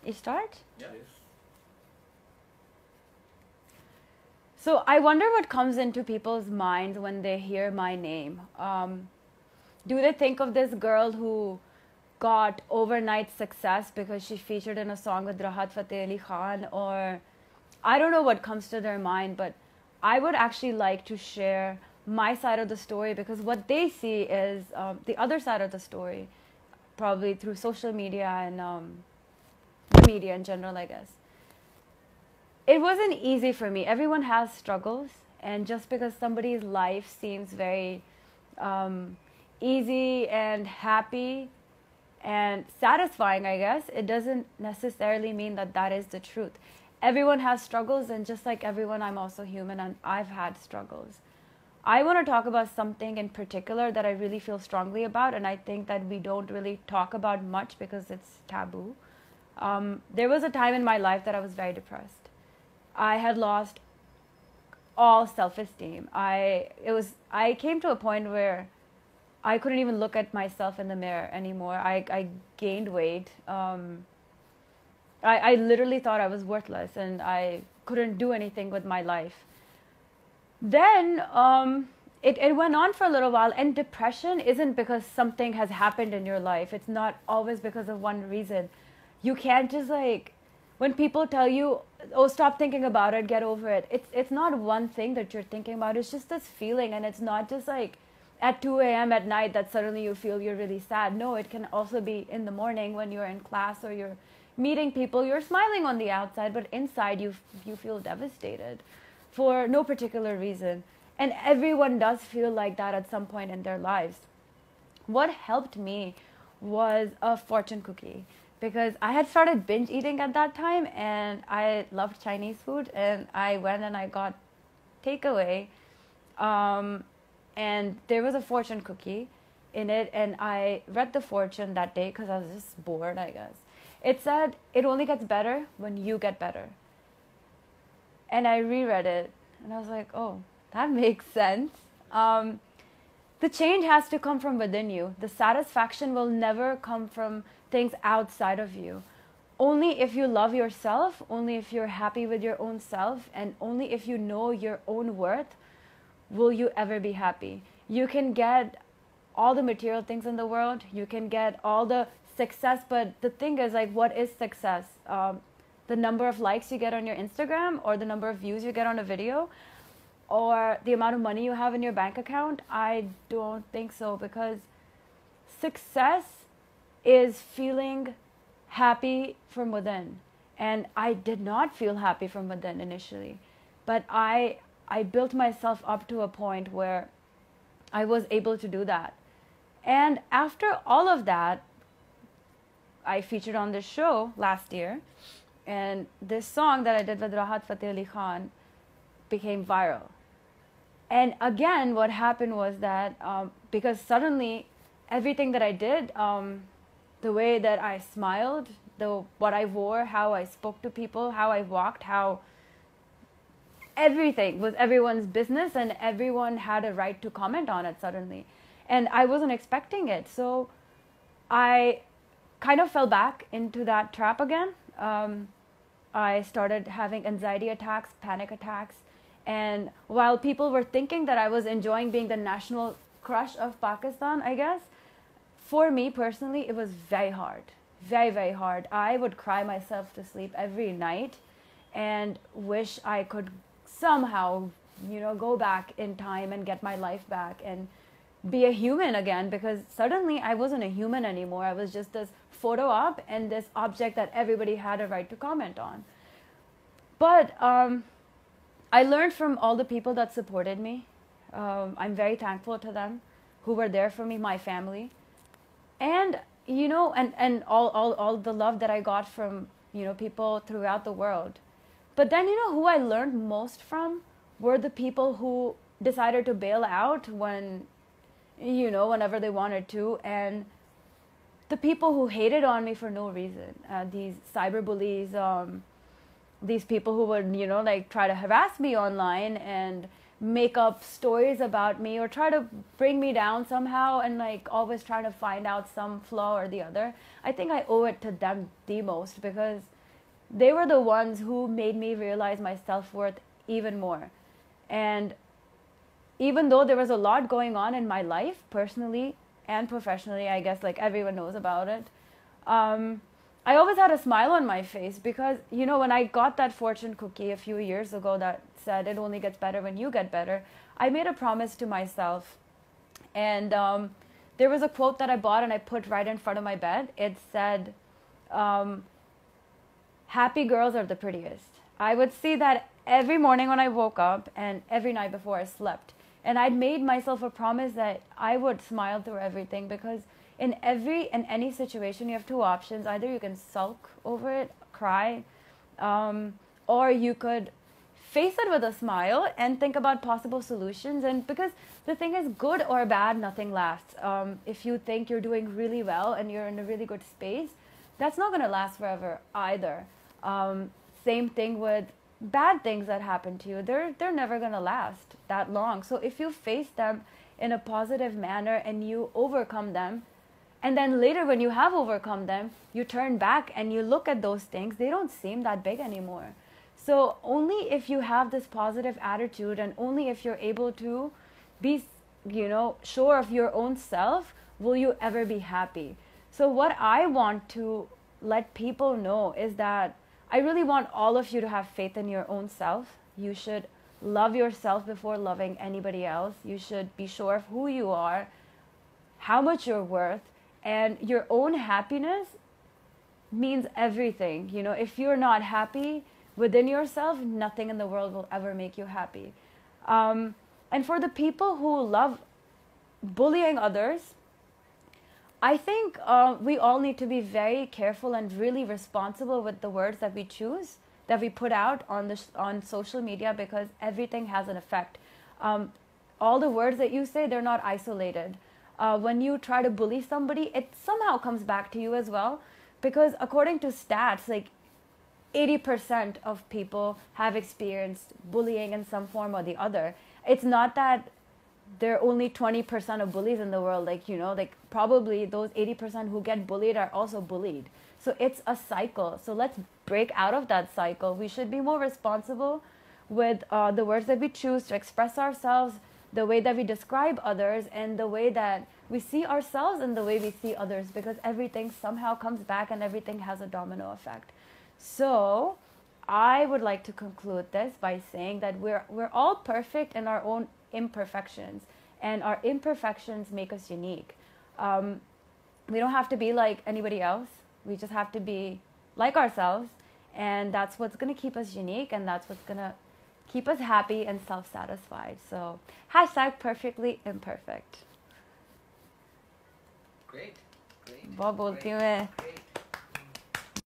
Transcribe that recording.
You start? Yeah. So I wonder what comes into people's minds when they hear my name. Do they think of this girl who got overnight success because she featured in a song with Rahat Fateh Ali Khan? Or I don't know what comes to their mind, but I would actually like to share my side of the story, because what they see is the other side of the story, probably through social media and the media in general, I guess. It wasn't easy for me. Everyone has struggles, and just because somebody's life seems very easy and happy and satisfying, I guess, it doesn't necessarily mean that that is the truth. Everyone has struggles, and just like everyone, I'm also human, and I've had struggles. I want to talk about something in particular that I really feel strongly about, and I think that we don't really talk about much because it's taboo. There was a time in my life that I was very depressed. I had lost all self-esteem. I came to a point where I couldn't even look at myself in the mirror anymore. I gained weight. I literally thought I was worthless, and I couldn't do anything with my life. Then it went on for a little while, and depression isn't because something has happened in your life. It's not always because of one reason. You can't just when people tell you, oh, stop thinking about it, get over it. It's not one thing that you're thinking about. It's just this feeling, and it's not just at 2 a.m. at night that suddenly you feel you're really sad. No, it can also be in the morning when you're in class or you're meeting people. You're smiling on the outside, but inside you feel devastated for no particular reason. And everyone does feel like that at some point in their lives. What helped me was a fortune cookie, because I had started binge eating at that time, and I loved Chinese food, and I went and I got takeaway, and there was a fortune cookie in it, and I read the fortune that day because I was just bored, I guess. It said, it only gets better when you get better. And I reread it, and I was like, oh, that makes sense. The change has to come from within you. The satisfaction will never come from things outside of you. Only if you love yourself, only if you're happy with your own self, and only if you know your own worth, will you ever be happy. You can get all the material things in the world, you can get all the success, but the thing is, what is success? The number of likes you get on your Instagram, or the number of views you get on a video, or the amount of money you have in your bank account? I don't think so, because success is feeling happy from within. And I did not feel happy from within initially, but I built myself up to a point where I was able to do that. And after all of that, I featured on this show last year, and this song that I did with Rahat Fateh Ali Khan became viral. And again, what happened was that because suddenly everything that I did, the way that I smiled, what I wore, how I spoke to people, how I walked, how everything was everyone's business, and everyone had a right to comment on it suddenly. And I wasn't expecting it. So I kind of fell back into that trap again. I started having anxiety attacks, panic attacks. And while people were thinking that I was enjoying being the national crush of Pakistan, I guess, for me personally, it was very hard. Very, very hard. I would cry myself to sleep every night and wish I could somehow, go back in time and get my life back and be a human again, because suddenly I wasn't a human anymore. I was just this photo op and this object that everybody had a right to comment on. But I learned from all the people that supported me. I'm very thankful to them who were there for me, my family. And, and all the love that I got from, people throughout the world. But then, who I learned most from were the people who decided to bail out whenever they wanted to. And the people who hated on me for no reason, these cyberbullies, these people who would, try to harass me online and make up stories about me or try to bring me down somehow and always trying to find out some flaw or the other. I think I owe it to them the most, because they were the ones who made me realize my self-worth even more. And even though there was a lot going on in my life, personally and professionally, I guess like everyone knows about it, I always had a smile on my face because, you know, when I got that fortune cookie a few years ago that said it only gets better when you get better, I made a promise to myself. And there was a quote that I bought and I put right in front of my bed. It said, happy girls are the prettiest. I would see that every morning when I woke up and every night before I slept. And I'd made myself a promise that I would smile through everything, because in any situation you have two options. Either you can sulk over it, cry, or you could face it with a smile and think about possible solutions. And because the thing is, good or bad, nothing lasts. If you think you're doing really well and you're in a really good space, that's not going to last forever either. Same thing with bad things that happen to you. They're never going to last that long. So if you face them in a positive manner and you overcome them, and then later when you have overcome them, you turn back and you look at those things, they don't seem that big anymore. So only if you have this positive attitude and only if you're able to be, you know, sure of your own self, will you ever be happy. So what I want to let people know is that I really want all of you to have faith in your own self. You should love yourself before loving anybody else. You should be sure of who you are, how much you're worth, and your own happiness means everything. You know, if you're not happy within yourself, nothing in the world will ever make you happy. And for the people who love bullying others, I think we all need to be very careful and really responsible with the words that we choose, that we put out on social media, because everything has an effect. All the words that you say, they're not isolated. When you try to bully somebody, it somehow comes back to you as well, because according to stats, like 80% of people have experienced bullying in some form or the other. It's not that there are only 20% of bullies in the world. Like, you know, like probably those 80% who get bullied are also bullied. So it's a cycle. So let's break out of that cycle. We should be more responsible with the words that we choose to express ourselves, the way that we describe others, and the way that we see ourselves and the way we see others, because everything somehow comes back and everything has a domino effect. So I would like to conclude this by saying that we're all perfect in our own imperfections, and our imperfections make us unique. We don't have to be like anybody else. We just have to be like ourselves, and that's what's going to keep us unique, and that's what's going to keep us happy and self-satisfied. So #perfectly imperfect. Great. बहुत बोलती हूँ मैं.